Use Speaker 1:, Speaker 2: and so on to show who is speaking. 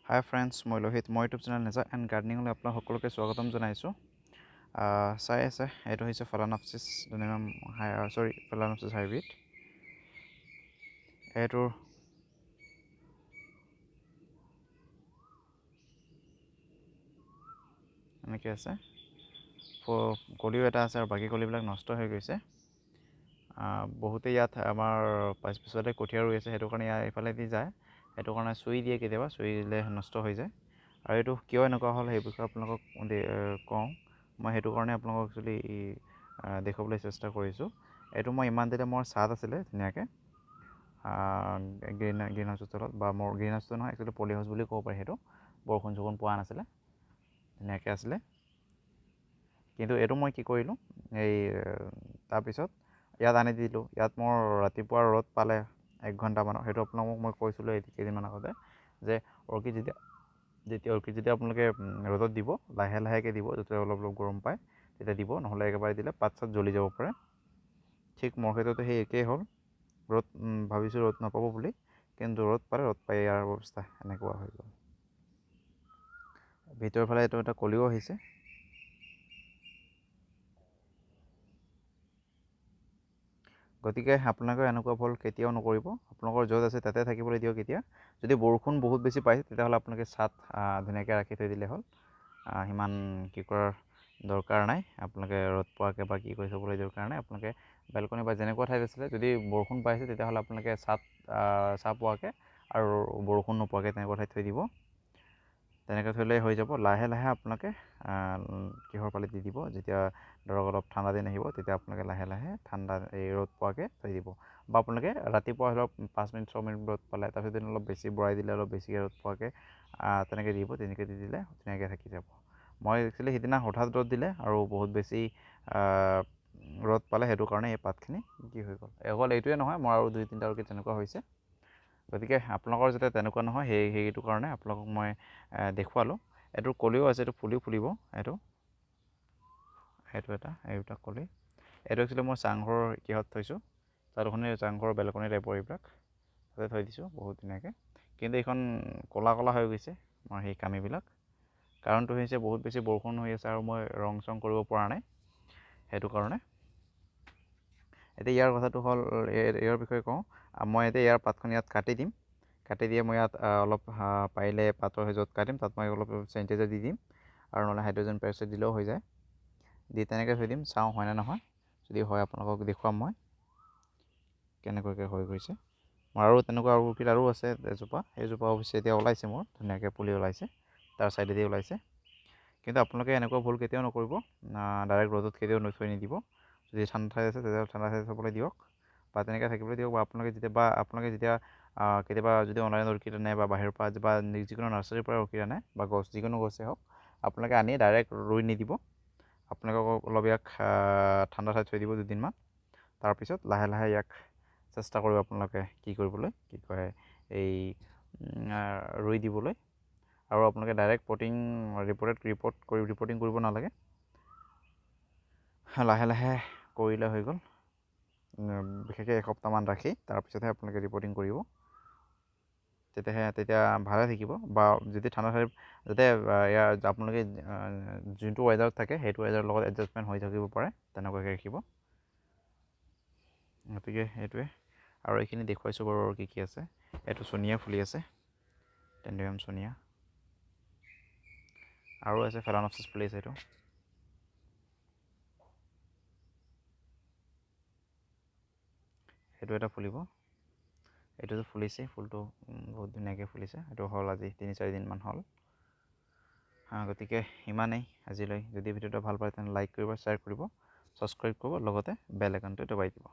Speaker 1: হাই friends, মই লোহিত। মই YouTube channel nature and গাৰ্ডেনিঙলৈ আপোনাক সকলোকে স্বাগতম জনাইছোঁ। চাই আছে, এইটো হৈছে ফেলানপচিছ ফেলানপচিছ হাইব্ৰিড। এইটোৰ এনেকৈ আছে, কলিও এটা আছে আৰু বাকী কলিবিলাক নষ্ট হৈ গৈছে। বহুতে ইয়াত আমাৰ পিছতে কঠীয়া ৰুই আছে, সেইটো কাৰণে এইফালেদি যায়, সেইটো কাৰণে চুই দিয়ে, কেতিয়াবা চুই দিলে নষ্ট হৈ যায়। আৰু এইটো কিয় এনেকুৱা হ'ল সেই বিষয়ে আপোনালোকক কওঁ। মই সেইটো কাৰণে আপোনালোকক একচুৱেলি দেখুৱাবলৈ চেষ্টা কৰিছোঁ। এইটো মই ইমান দিনে মোৰ ছাদ আছিলে ধুনীয়াকৈ গ্ৰীণ হাউচৰ তলত, বা মোৰ গ্ৰীণ হাউচটো নহয়, একচুৱেলি পলি হাউচ বুলি ক'ব পাৰি। সেইটো বৰষুণ চৰষুণ পোৱা নাছিলে, ধুনীয়াকৈ আছিলে। কিন্তু এইটো মই কি কৰিলোঁ, তাৰপিছত ইয়াত আনি দিলোঁ। ইয়াত মোৰ ৰাতিপুৱা ৰ'দ পালে 1 ঘণ্টামানৰ, সেইটো আপোনালোকক মই কৈছিলোঁ কেইদিনমান আগতে, যে অৰ্কিড যেতিয়া আপোনালোকে ৰ'দত দিব, লাহে লাহেকৈ দিব, যেতিয়া অলপ অলপ গৰম পায় তেতিয়া দিব, নহ'লে একেবাৰে দিলে পাত চাত জ্বলি যাব পাৰে। ঠিক মোৰ ক্ষেত্ৰতো সেই একেই হ'ল। ভাবিছোঁ ৰ'দ নাপাব বুলি, কিন্তু ৰ'দ পালে, ৰ'দ পাই ইয়াৰ অৱস্থা এনেকুৱা হৈ গ'ল। ভিতৰৰ ফালে এইটো এটা কলিও আহিছে। গতিকে আপোনালোকে এনেকুৱা ভুল কেতিয়াও নকৰিব। আপোনালোকৰ য'ত আছে তাতে থাকিবলৈ দিয়ক। এতিয়া যদি বৰষুণ বহুত বেছি পাইছে, তেতিয়াহ'লে আপোনালোকে ছাদ ধুনীয়াকৈ ৰাখি থৈ দিলে হ'ল। সিমান কি কৰাৰ দৰকাৰ নাই। আপোনালোকে ৰ'দ পোৱাকৈ বা কি কৰি থ'বলৈ দৰকাৰ নাই। আপোনালোকে বেলকনি বা যেনেকুৱা ঠাইত আছিলে, যদি বৰষুণ পাইছে তেতিয়াহ'লে আপোনালোকে ছাঁ পোৱাকৈ আৰু বৰষুণ নোপোৱাকৈ তেনেকুৱা ঠাইত থৈ দিব। তেনেকৈ থ'লে হৈ যাব। লাহে লাহে আপোনালোকে কিহৰ পালে দি দিব, যেতিয়া ধৰক অলপ ঠাণ্ডা দিন আহিব, তেতিয়া আপোনালোকে লাহে লাহে ৰ'দ পোৱাকৈ থৈ দিব। বা আপোনালোকে ৰাতিপুৱা ধৰক 5 মিনিট 6 মিনিট ৰ'দ পালে, তাৰপিছত অলপ বেছি বঢ়াই দিলে, অলপ বেছিকৈ ৰ'দ পোৱাকৈ তেনেকৈ দিব। তেনেকৈ দি দিলে ধুনীয়াকৈ থাকি যাব। মই একচুৱেলি সিদিনা হঠাৎ ৰ'দ দিলে আৰু বহুত বেছি ৰ'দ পালে, সেইটো কাৰণে এই পাতখিনি কি হৈ গ'ল। অকল এইটোৱে নহয়, মোৰ আৰু 2-3টা অৰ্কিড তেনেকুৱা হৈছে। গতিকে আপোনালোকৰ যাতে তেনেকুৱা নহয়, সেইটো কাৰণে আপোনালোকক মই দেখুৱালোঁ। এইটোৰ কলিও আছে, এইটো ফুলিব। এইটো কলি। এইটো একচুৱেলি মই চাংঘৰ কিহত থৈছোঁ, তাত চাংঘৰৰ বেলকনি টাইপৰ এইবিলাক তাতে থৈ দিছোঁ বহুত ধুনীয়াকৈ। কিন্তু এইখন ক'লা হৈ গৈছে মোৰ সেই কামিবিলাক। কাৰণটো হৈছে বহুত বেছি বৰষুণ হৈ আছে আৰু মই ৰং চং কৰিব পৰা নাই, সেইটো কাৰণে। এতিয়া ইয়াৰ কথাটো হ'ল, ইয়াৰ বিষয়ে কওঁ। মই এতিয়া ইয়াৰ পাতখন ইয়াত কাটি দিম। কাটি দিয়ে মই ইয়াত অলপ পাৰিলে পাতৰ য'ত কাটিম তাত মই অলপ চেনিটাইজাৰ দি দিম, আৰু নহ'লে হাইড্ৰজেন পেৰক্সাইড দিলেও হৈ যায়। দি তেনেকৈ থৈ দিম, চাওঁ হয় নে নহয়। যদি হয়, আপোনালোকক দেখুৱাম মই কেনেকুৱাকৈ হৈ গৈছে। মোৰ আৰু তেনেকুৱা অৰ্কিড আৰু আছে এজোপা। সেইজোপা অৱশ্যে এতিয়া ওলাইছে, মোৰ ধুনীয়াকৈ পুলি ওলাইছে, তাৰ ছাইডেদি ওলাইছে। কিন্তু আপোনালোকে এনেকুৱা ভুল কেতিয়াও নকৰিব, ডাইৰেক্ট ৰ'দত কেতিয়াও থৈ নিদিব। যদি ঠাণ্ডা ঠাই আছে তেতিয়াহ'লে ঠাণ্ডা ঠাইত থ'বলৈ দিয়ক, বা তেনেকৈ থাকিবলৈ দিয়ক। বা আপোনালোকে যেতিয়া কেতিয়াবা যদি অনলাইনত অৰ্কিড আনে, বা বাহিৰৰ পৰা বা যিকোনো নাৰ্চাৰীৰ পৰা অৰ্কিড আনে, বা যিকোনো গছেই হওক, আপোনালোকে আনি ডাইৰেক্ট ৰুই নিদিব। আপোনালোকক অলপ ইয়াক ঠাণ্ডা ঠাইত থৈ দিব 2 দিনমান। তাৰপিছত লাহে লাহে ইয়াক চেষ্টা কৰিব আপোনালোকে ৰুই দিবলৈ। আৰু আপোনালোকে ডাইৰেক্ট ৰিপৰ্টিং কৰিব নালাগে, লাহে লাহে কৰিলে হৈ গ'ল। বিশেষকৈ এসপ্তাহমান ৰাখি তাৰপিছতহে আপোনালোকে ৰিপৰ্টিং কৰিব, তেতিয়া ভালে থাকিব। বা যদি ঠাণ্ডা ঠাইত যাতে আপোনালোকে যোনটো ৱেডাৰত থাকে, সেইটো ৱেডাৰৰ লগত এডজাষ্টমেণ্ট হৈ থাকিব পাৰে, তেনেকুৱাকৈ ৰাখিব। গতিকে সেইটোৱে। আৰু এইখিনি দেখুৱাইছোঁ বাৰু, আৰু কি আছে। এইটো চনিয়া ফুলি আছে, টেণ্ডুৰিয়াম চনিয়া। আৰু আছে ফেলানপচিছ ফুলি আছে। সেইটো এটা ফুলিব। এইটোতো ফুলিছে, ফুলটো বহুত ধুনীয়াকৈ ফুলিছে। এইটো হ'ল আজি 3-4 দিনমান হ'ল। গতিকে ইমানেই আজিলৈ। যদি ভিডিঅ'টো ভাল পায় তেন্তে লাইক কৰিব, শ্বেয়াৰ কৰিব, ছাবস্ক্ৰাইব কৰিব, লগতে বেল আইকনটো দবাই দিব।